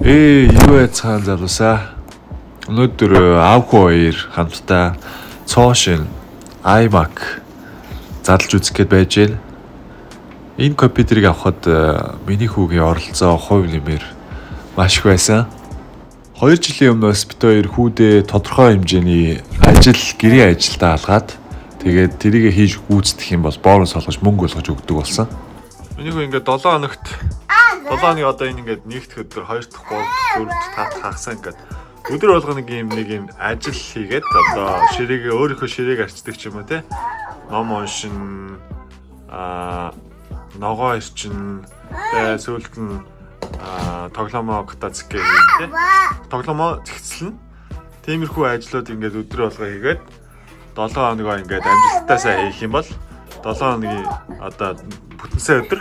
Юу яцхан залуусаа. Өнөөдөр аавху хоёр хамтдаа цоошин iMac задлж үзэх гээд байж байна. Энэ компьютерийг авахад миний хүүгийн оролцоо хувь нэмэр маш их байсан. 2 жилийн өмнөөс бид хоёр хүүдээ тодорхой хэмжээний гэрийн ажилдаа алгаад тэгээд тэрийг хийж гүйцэтгэх юм бол бонус олгож мөнгө олгож өгдөг болсон. Миний хүү ингээд 7 хоногт 7 хоногийн одоо энэ ингээд нэгдэх өдөр 2 дахь 3 дахь 4 дахь 5 дахь хагасаа ингээд өдөр болгоно нэг юм ажил хийгээд одоо ширээгээ өөрийнхөө ширээг арчдаг ч юм уу те. Ном уншин ногоо ирчин сүүлд нь тоглоомоо гатацгээ хийх те. Тоглоомоо зэгцэлнэ. Тиймэрхүү ажлууд ингээд өдөр болго хийгээд 7 хоногоо ингээд амжилттайсаа хийх юм бол 7 хоногийн одоо бүтэнсээ өдөр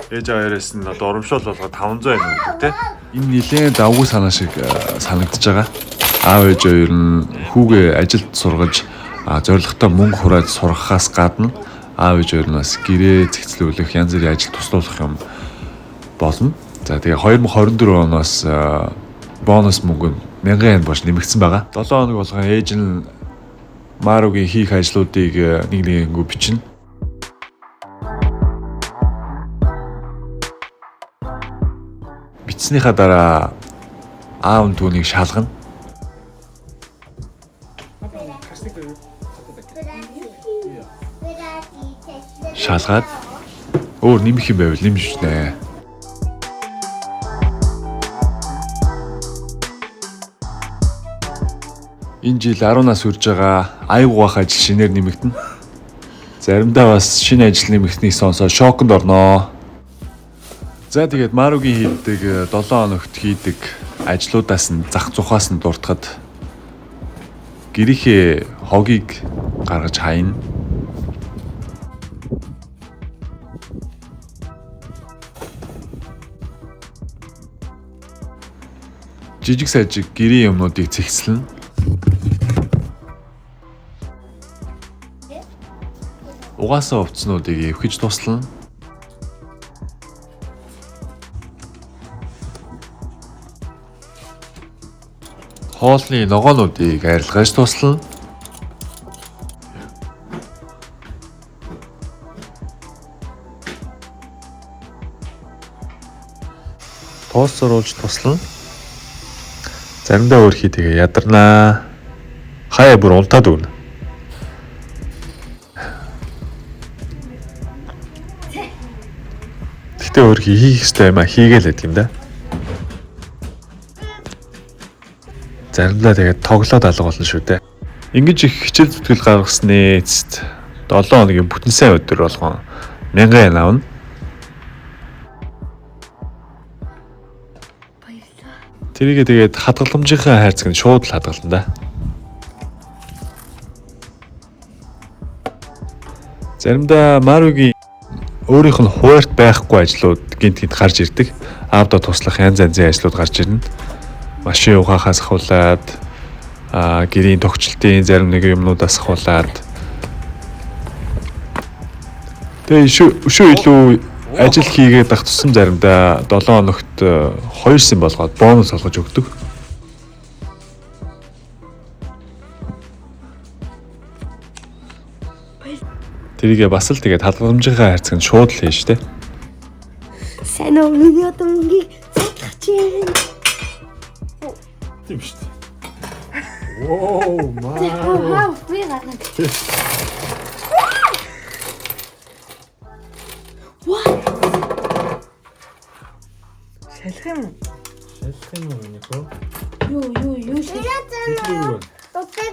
ээж аваараас нь одоо урамшуул болгоод 500 юм өгдөг те. Энэ нэлээд давгүй санаа шиг санагдаж байгаа. Аав ээж хоёр нь хүүгээ ажилд сургаж зорилготой мөнгө хурааж сургахаас гадна аав ээж хоёр нь бас гэрээ зэгцлүүлэх янз бүрийн ажил туслуулах юм болно. За тэгээ 2024 оноос бонус мөнгө нь 1000 yen болж нэмэгдсэн байгаа. 7 хоног болгон ээж нь Маругийн хийх ажлуудыг нэг нэгэнгүү бичнэ. Бичснийхаа дараа аав нь түүнийг шалгана. Шалгаад өөр нэмэх юм байвал нэмж шнэ. Энэ жил 10 нас хүрж байгаа аюулгүйх ажил шинээр нэмэгдэнэ. Заримдаа бас шинэ ажил нэмэгднийг сонсоод шоконд орноо. За тэгээд Маругийн хийдэг 7 хоногт хийдэг ажлуудаас нь зах зухаас нь дуртахад гэрийнхээ хогийг гаргаж хайна. Жижиг сажиг гэрийн юмнуудыг цэгцлэн. Угаасаа хувцснуудыг эвхэж туслана. Хоолны ногоонуудыг арилгаж туслана. Тост оруулж туслана. Заримдаа өөрхий тэгээ ядарнаа. Хаяа бүр унтаад өгнө. Тэгтээ өөрхий хийх ёстой юм хийгээл байдаг юм да. Заримдаа тэгээд тоглоод алга болно шүү дээ. Ингэж их хичээл зүтгэл гаргасны эцэст 7 хоногийн бүтэн сайн өдөр болгон 1000 yen авна. Тэрийгээ тэгээд хадгаламжийнхаа хайрцаг нь шууд л хадгална да. Заримдаа Маругийн өөрийнх нь хуурт байхгүй ажлууд гинт гарч ирдэг. Аавдаа туслах янз янзын ажлууд гарч ирнэ. Машин угаахаас ахуулаад гэрийн тогтчлтын зарим нэг юмнуудаас ахуулаад тэгээ өшөө илүү ажил хийгээд ах тусам заримдаа 7 хоногт 2 сая болгоод бонус олгож өгдөг. Тэрийгээ бас л тэгээд хадгаламжийнхаа хайрцаг нь шууд л хийн штэ. Сайн уу миний одоо мөнгөийг сахиж байна. Тийм шүү дээ. Воо, маа. Би гарна. What? Шалах юм уу миний хөө? Юу шалах. Окей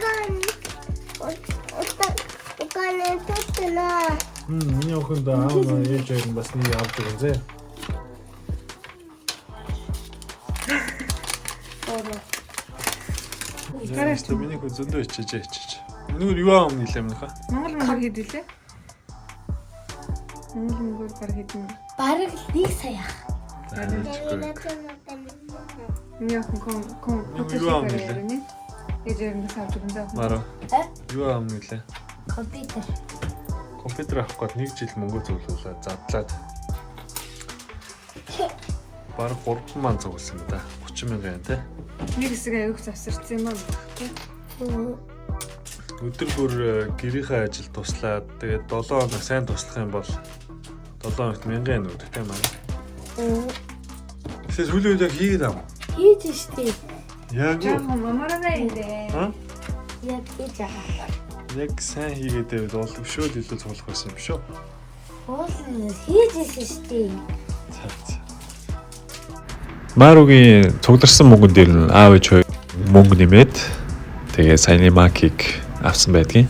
тэтна. Миний охинд аав ээж хоёр нь бас нэг авч байгаа зэ. Гараш та миний хөө зөндөө ичээж. Нүгэр юу аам нилээ минийха? Монгол мөнгө хэд үлээ? Монгол мөнгөөр баг хэдэн? Бараг 1 сая. Миний охин юу аам нилээ? Ээж хоёр нь авч байгаа зэ. Мара. Юу аам нилээ? Компьютер. Компьютер авах гээд 1 жил мөнгө зөвлүүлээд задлаад бараг 3 мянга зогсон юм да. 30 мянган тий. Нэг хэсэг аяг завсарсан юм аа тий. Өдөр бүр гэрийнхээ ажил туслаад тэгээд 7 хоног сайн туслах юм бол 7 хоногт 1000 yen өгдөг юм аа. Тэс хүлээ яг хийгээд аа. Хийж штий. Яг Жаа мамараа энэ. Яг хийж байгаа. яг сайн хийгээд бол өшөөл илүү цуглах байсан юм шүү. Уулын хийж ирсэн штий. Маругийн цугларсан мөнгөн дээр нь аав ээж хоёр мөнгө нэмээд тэгээ саяны макийг авсан байдгийн.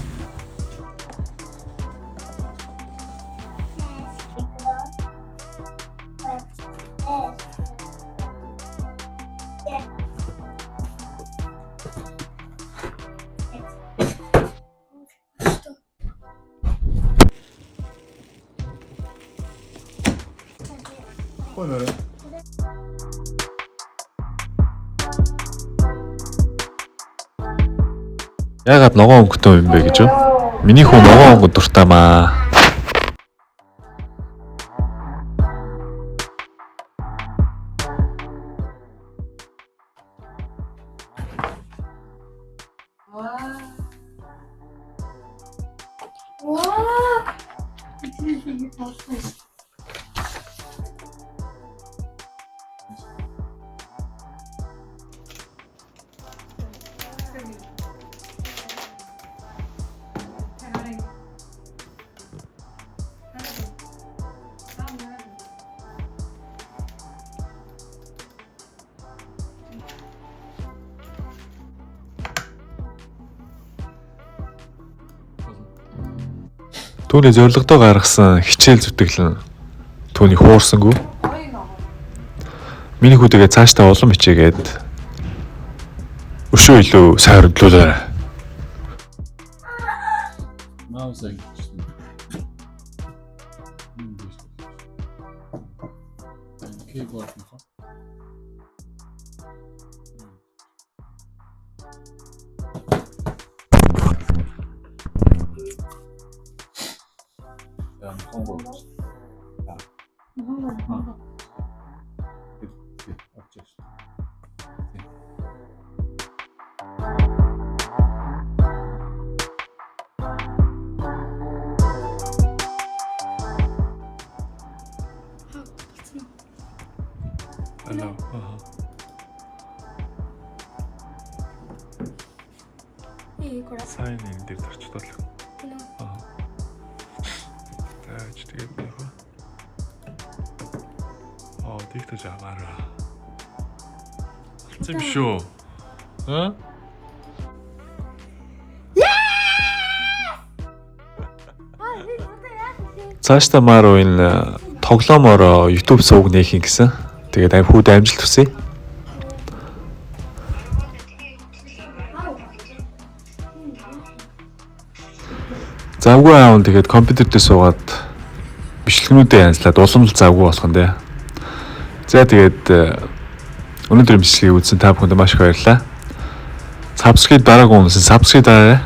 Яагаад ногоон өнгөтэй юм бэ гэж юу? Миний хүн ногоон өнгө дуртай маа. Түүний зорилгодоо гаргасан хичээл зүтгэлэн түүний хуурсангүй. Миний хүүтэйгээ цаашдаа улам хичээгээд өшөө илүү сайн хөрдлүүлээ. Маусаа. Keyboard нөхө. 야, 홍보. 야. 어쩔 수. Hello. 이거라. Сайн энэ дээр тарчдаа л. За тэгээд нэг. Тэгтээ жамаараа. Алцсан юм шүү. Цаашдаа Мару энэ тоглоомоор YouTube сувг нээхин гэсэн. Тэгээд хүүд амжилт хүсье. Завгүй аав тэгээд компьютер дээр суугаад бичлэгнүүдээ янзлаад уламжлал завгүй болох нь дээ. За тэгээд өнөөдөр бичлэгийг үзсэн та бүхэнд маш их баярлалаа. Subscribe дараагүй хүнсэн subscribe дараарай.